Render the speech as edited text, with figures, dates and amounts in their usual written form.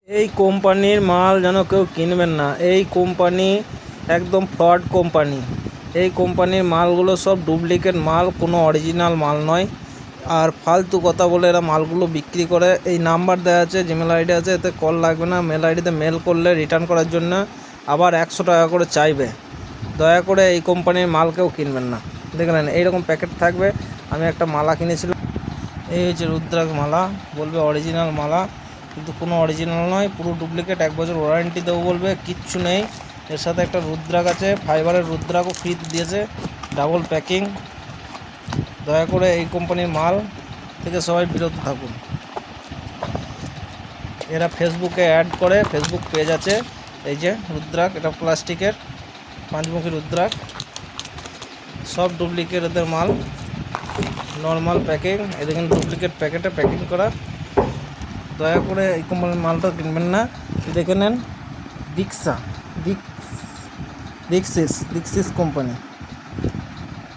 এই কোম্পানির মাল যেন কেউ কিনবেন না। এই কোম্পানি একদম ফ্রড কোম্পানি। এই কোম্পানির মালগুলো সব ডুপ্লিকেট মাল, কোনো অরিজিনাল মাল নয়। আর ফালতু কথা বলে এরা মালগুলো বিক্রি করে। এই নাম্বার দেওয়া আছে, জিমেল আইডি আছে, এতে কল লাগবে না। মেল আইডিতে মেল করলে রিটার্ন করার জন্য আবার 100 টাকা করে চাইবে। দয়া করে এই কোম্পানির মাল কেউ কিনবেন না। দেখলেন এইরকম প্যাকেট থাকবে। আমি একটা মালা কিনেছিলাম, এই হচ্ছে রুদ্রাক্ষ মালা, বলবে অরিজিনাল মালা, কিন্তু কোনো অরিজিনাল নয়, পুরো ডুপ্লিকেট। 1 বছর ওয়ারেন্টি দেবো বলবে, কিচ্ছু নেই। এর সাথে একটা রুদ্রাক্ষ আছে, ফাইবারের রুদ্রাক্ষও ফ্রি দিয়েছে, ডাবল প্যাকিং। দয়া করে এই কোম্পানির মাল থেকে সবাই বিরত থাকুন। এরা ফেসবুকে অ্যাড করে, ফেসবুক পেজ আছে। এই যে রুদ্রাক্ষ, এটা প্লাস্টিকের 5মুখী রুদ্রাক্ষ, সব ডুপ্লিকেট এদের মাল। নর্মাল প্যাকিং, এদের ডুপ্লিকেট প্যাকেটে প্যাকিং করা। দয়া করে এই কোম্পানির মালটা কিনবেন না। দেখে নেন, ডিক্সিস কোম্পানি।